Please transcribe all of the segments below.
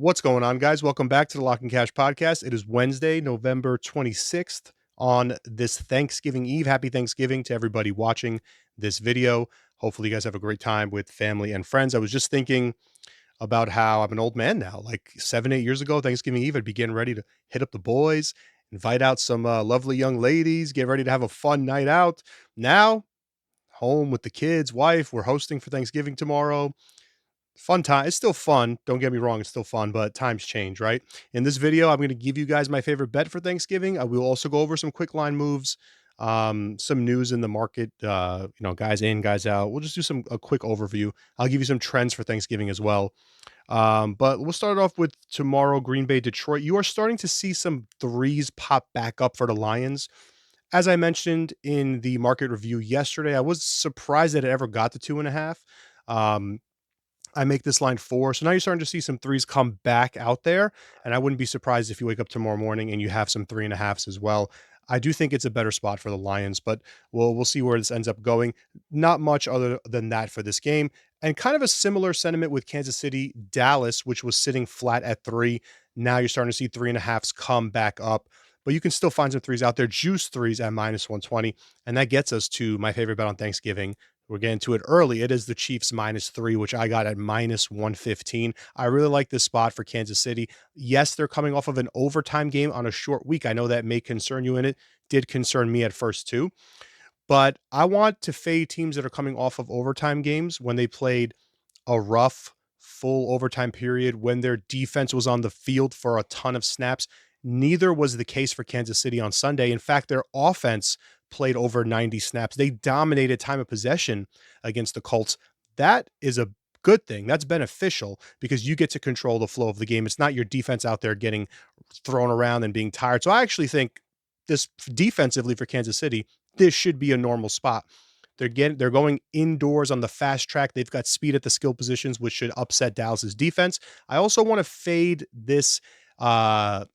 What's going on, guys? Welcome back to the Lock and Cash podcast. It is Wednesday, November 26th on this Thanksgiving Eve. Happy Thanksgiving to everybody watching this video. Hopefully, you guys have a great time with family and friends. I was just thinking about how I'm an old man now. Like 7, 8 years ago, Thanksgiving Eve, I'd be getting ready to hit up the boys, invite out some lovely young ladies, get ready to have a fun night out. Now, home with the kids, wife, we're hosting for Thanksgiving tomorrow. Fun time. It's still fun. Don't get me wrong. It's still fun, but times change, right? In this video, I'm going to give you guys my favorite bet for Thanksgiving. I will also go over some quick line moves, some news in the market, guys in, guys out. We'll just do a quick overview. I'll give you some trends for Thanksgiving as well. But we'll start off with tomorrow, Green Bay, Detroit. You are starting to see some threes pop back up for the Lions. As I mentioned in the market review yesterday, I was surprised that it ever got to 2.5. I make this line 4. So now you're starting to see some threes come back out there. And I wouldn't be surprised if you wake up tomorrow morning and you have some 3.5s as well. I do think it's a better spot for the Lions, but we'll see where this ends up going. Not much other than that for this game. And kind of a similar sentiment with Kansas City, Dallas, which was sitting flat at 3. Now you're starting to see 3.5s come back up. But you can still find some threes out there, juice threes at -120. And that gets us to my favorite bet on Thanksgiving. We're getting to it early. It is the Chiefs -3, which I got at -115. I really like this spot for Kansas City. Yes, they're coming off of an overtime game on a short week. I know that may concern you, and it did concern me at first too. But I want to fade teams that are coming off of overtime games when they played a rough, full overtime period, when their defense was on the field for a ton of snaps. Neither was the case for Kansas City on Sunday. In fact, their offense played over 90 snaps. They dominated time of possession against the Colts. That is a good thing. That's beneficial because you get to control the flow of the game. It's not your defense out there getting thrown around and being tired. So I actually think this defensively for Kansas City, this should be a normal spot. They're going indoors on the fast track. They've got speed at the skill positions, which should upset Dallas's defense. I also want to fade this vibe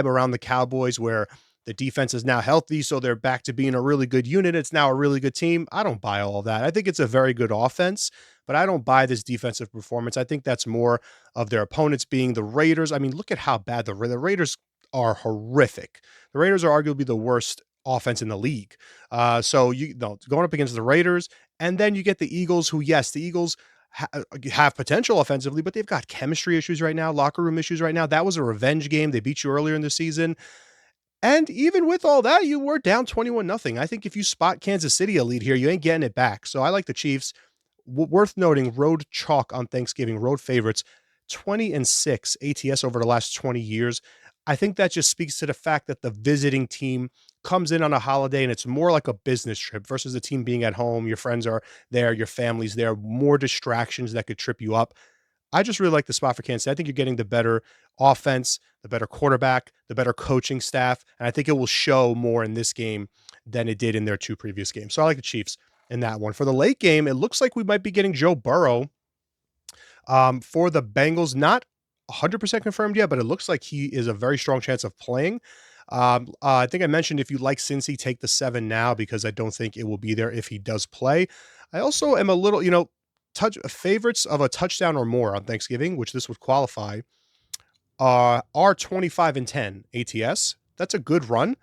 around the Cowboys where the defense is now healthy, so they're back to being a really good unit. It's now a really good team. I don't buy all of that. I think it's a very good offense, but I don't buy this defensive performance. I think that's more of their opponents being the Raiders. I mean, look at how bad the Raiders are. Horrific. The Raiders are arguably the worst offense in the league. Going up against the Raiders, and then you get the Eagles, who, yes, the Eagles have potential offensively, but they've got chemistry issues right now, locker room issues right now. That was a revenge game. They beat you earlier in the season. And even with all that, you were down 21-0. I think if you spot Kansas City a lead here, you ain't getting it back. So I like the Chiefs. Worth noting, road chalk on Thanksgiving, road favorites, 20-6 ATS over the last 20 years. I think that just speaks to the fact that the visiting team comes in on a holiday and it's more like a business trip versus the team being at home. Your friends are there, your family's there, more distractions that could trip you up. I just really like the spot for Kansas City. I think you're getting the better offense, the better quarterback, the better coaching staff, and I think it will show more in this game than it did in their 2 previous games. So I like the Chiefs in that one. For the late game, it looks like we might be getting Joe Burrow for the Bengals. Not 100% confirmed yet, but it looks like he is a very strong chance of playing. I think I mentioned if you like Cincy, take the 7 now because I don't think it will be there if he does play. I also am a little, favorites of a touchdown or more on Thanksgiving, which this would qualify, are 25-10 ATS. That's a good run,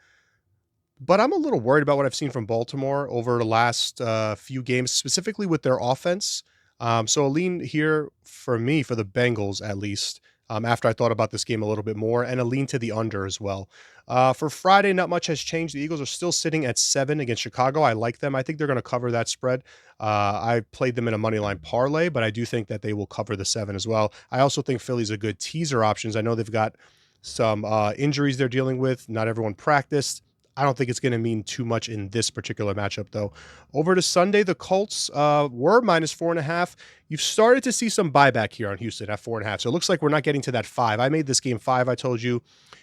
but I'm a little worried about what I've seen from Baltimore over the last few games, specifically with their offense. So a lean here for me, for the Bengals at least, after I thought about this game a little bit more, and a lean to the under as well. For Friday, not much has changed. The Eagles are still sitting at 7 against Chicago. I like them. I think they're going to cover that spread. I played them in a moneyline parlay, but I do think that they will cover the 7 as well. I also think Philly's a good teaser options. I know they've got some injuries they're dealing with. Not everyone practiced. I don't think it's going to mean too much in this particular matchup, though. Over to Sunday, the Colts were -4.5. You've started to see some buyback here on Houston at 4.5. So it looks like we're not getting to that 5. I made this game 5. I told you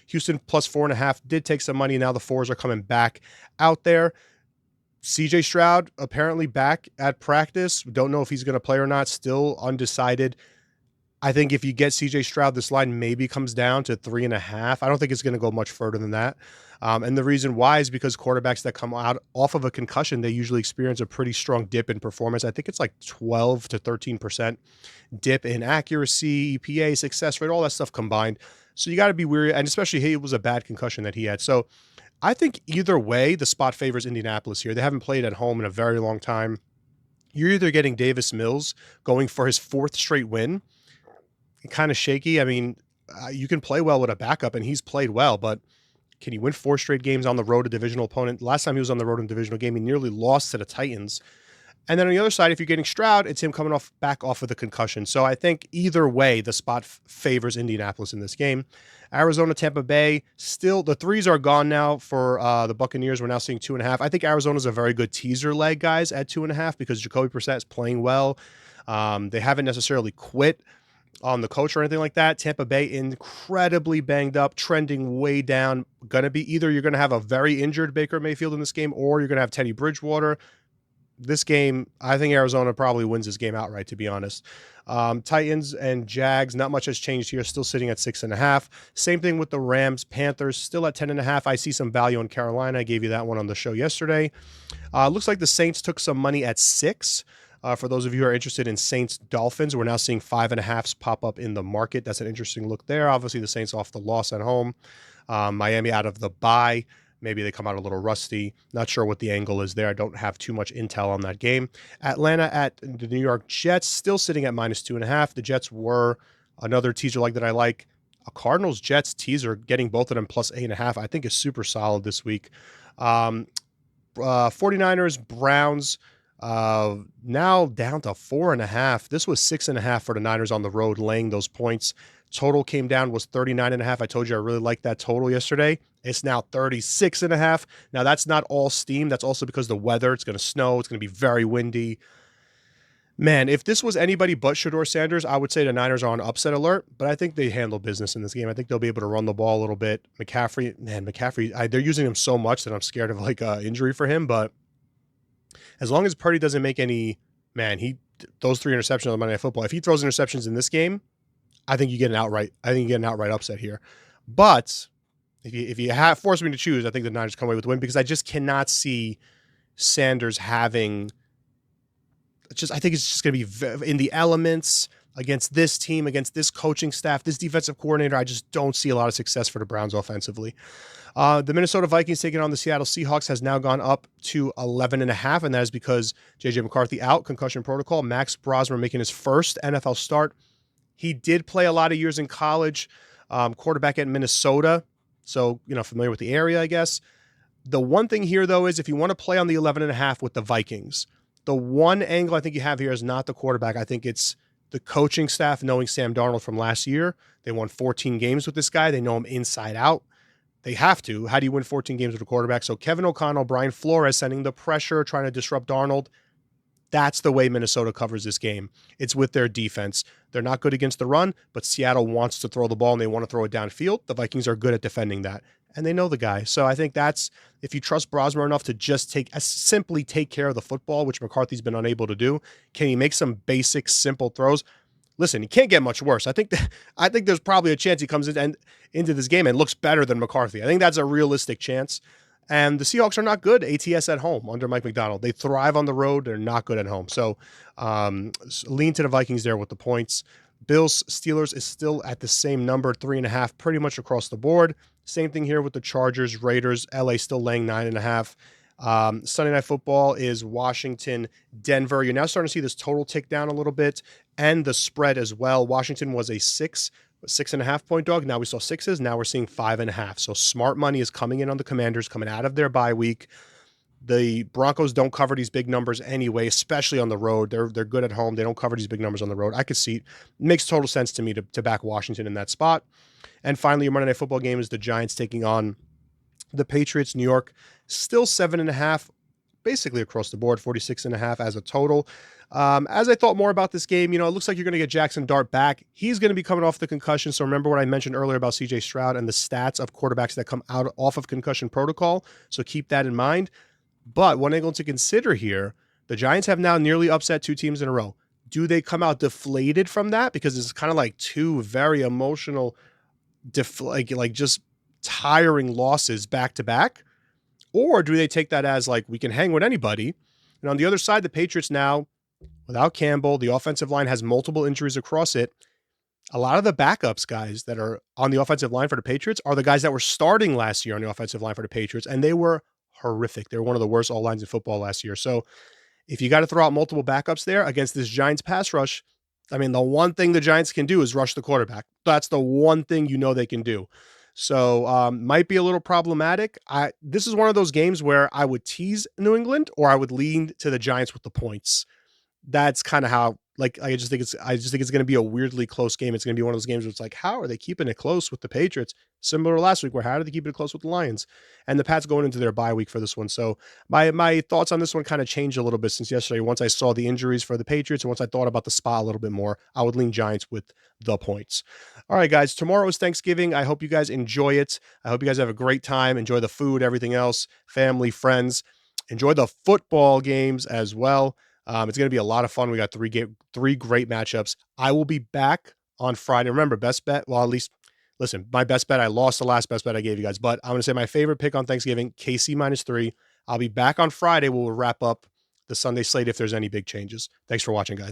Houston plus 4.5 did take some money. Now the 4s are coming back out there. CJ Stroud apparently back at practice. We don't know if he's going to play or not. Still undecided. I think if you get CJ Stroud, this line maybe comes down to 3.5. I don't think it's going to go much further than that. And the reason why is because quarterbacks that come out off of a concussion, they usually experience a pretty strong dip in performance. I think it's like 12 to 13% dip in accuracy, EPA, success rate, all that stuff combined. So you got to be weary. And especially, it was a bad concussion that he had. So I think either way, the spot favors Indianapolis here. They haven't played at home in a very long time. You're either getting Davis Mills going for his fourth straight win, kind of shaky. I mean, you can play well with a backup, and he's played well, but can he win 4 straight games on the road, a divisional opponent? Last time he was on the road in a divisional game, he nearly lost to the Titans. And then on the other side, if you're getting Stroud, it's him coming back off of the concussion. So I think either way, the spot favors Indianapolis in this game. Arizona, Tampa Bay, still the threes are gone now for the Buccaneers. We're now seeing 2.5. I think Arizona's a very good teaser leg, guys, at 2.5 because Jacoby Brissett is playing well. They haven't necessarily quit on the coach or anything like that. Tampa Bay incredibly banged up, trending way down. Going to be either you're going to have a very injured Baker Mayfield in this game, or you're going to have Teddy Bridgewater. This game, I think Arizona probably wins this game outright, to be honest. Titans and Jags, not much has changed here, still sitting at 6.5. Same thing with the Rams, Panthers, still at 10.5. I see some value in Carolina. I gave you that one on the show yesterday. Looks like the Saints took some money at 6. For those of you who are interested in Saints Dolphins, we're now seeing 5.5s pop up in the market. That's an interesting look there. Obviously, the Saints off the loss at home. Miami out of the bye. Maybe they come out a little rusty. Not sure what the angle is there. I don't have too much intel on that game. Atlanta at the New York Jets, still sitting at -2.5. The Jets were another teaser leg that I like. A Cardinals-Jets teaser, getting both of them +8.5, I think is super solid this week. 49ers, Browns, now down to 4.5. This was 6.5 for the Niners on the road, laying those points. Total came down, was 39.5. I told you I really liked that total yesterday. It's now 36.5. Now, that's not all steam. That's also because the weather. It's going to snow. It's going to be very windy. Man, if this was anybody but Shedeur Sanders, I would say the Niners are on upset alert, but I think they handle business in this game. I think they'll be able to run the ball a little bit. McCaffrey, they're using him so much that I'm scared of like injury for him, but as long as Purdy doesn't make any, those 3 interceptions on Monday Night Football, if he throws interceptions in this game, I think you get an outright upset here. But if you have forced me to choose, I think the Niners come away with the win because I just cannot see Sanders having. I think it's just going to be in the elements against this team, against this coaching staff, this defensive coordinator. I just don't see a lot of success for the Browns offensively. The Minnesota Vikings taking on the Seattle Seahawks has now gone up to 11.5, and that is because J.J. McCarthy out, concussion protocol. Max Brosmer making his first NFL start. He did play a lot of years in college, quarterback at Minnesota, so familiar with the area, I guess. The one thing here, though, is if you want to play on the 11.5 with the Vikings, the one angle I think you have here is not the quarterback. I think it's the coaching staff knowing Sam Darnold from last year. They won 14 games with this guy. They know him inside out. They have to. How do you win 14 games with a quarterback? So Kevin O'Connell, Brian Flores sending the pressure, trying to disrupt Darnold. That's the way Minnesota covers this game. It's with their defense. They're not good against the run, but Seattle wants to throw the ball and they want to throw it downfield. The Vikings are good at defending that, and they know the guy. So I think that's, if you trust Brosmer enough to just simply take care of the football, which McCarthy's been unable to do, can he make some basic, simple throws? Listen, he can't get much worse. I think there's probably a chance he comes into this game and looks better than McCarthy. I think that's a realistic chance. And the Seahawks are not good ATS at home under Mike Macdonald. They thrive on the road. They're not good at home. So lean to the Vikings there with the points. Bills, Steelers is still at the same number, 3.5, pretty much across the board. Same thing here with the Chargers, Raiders. LA still laying 9.5. Sunday Night Football is Washington, Denver. You're now starting to see this total tick down a little bit and the spread as well. Washington was a 6.5 point dog. Now we saw 6s. Now we're seeing 5.5. So smart money is coming in on the Commanders, coming out of their bye week. The Broncos don't cover these big numbers anyway, especially on the road. They're good at home. They don't cover these big numbers on the road. I could see it makes total sense to me to back Washington in that spot. And finally, your Monday Night Football game is the Giants taking on the Patriots. New York still 7.5, basically across the board, 46.5 as a total. As I thought more about this game, it looks like you're going to get Jackson Dart back. He's going to be coming off the concussion. So remember what I mentioned earlier about CJ Stroud and the stats of quarterbacks that come out off of concussion protocol. So keep that in mind. But one angle to consider here, the Giants have now nearly upset 2 teams in a row. Do they come out deflated from that? Because it's kind of like two very emotional, like just tiring losses back to back? Or do they take that as like, we can hang with anybody? And on the other side, the Patriots now, without Campbell, the offensive line has multiple injuries across it. A lot of the backups guys that are on the offensive line for the Patriots are the guys that were starting last year on the offensive line for the Patriots, and they were horrific. They were one of the worst all lines in football last year. So if you got to throw out multiple backups there against this Giants pass rush, I mean, the one thing the Giants can do is rush the quarterback. That's the one thing you know they can do. So might be a little problematic. This is one of those games where I would tease New England or I would lean to the Giants with the points. That's kind of how, like, I just think it's going to be a weirdly close game. It's going to be one of those games where it's like, how are they keeping it close with the Patriots? Similar to last week, where how did they keep it close with the Lions? And the Pats going into their bye week for this one. So my thoughts on this one kind of changed a little bit since yesterday. Once I saw the injuries for the Patriots and once I thought about the spot a little bit more, I would lean Giants with the points. All right, guys, tomorrow is Thanksgiving. I hope you guys enjoy it. I hope you guys have a great time. Enjoy the food, everything else, family, friends. Enjoy the football games as well. It's going to be a lot of fun. We got three great matchups. I will be back on Friday. Remember, best bet. Well, at least, listen, my best bet, I lost the last best bet I gave you guys, but I'm going to say my favorite pick on Thanksgiving, KC -3. I'll be back on Friday. We'll wrap up the Sunday slate if there's any big changes. Thanks for watching, guys.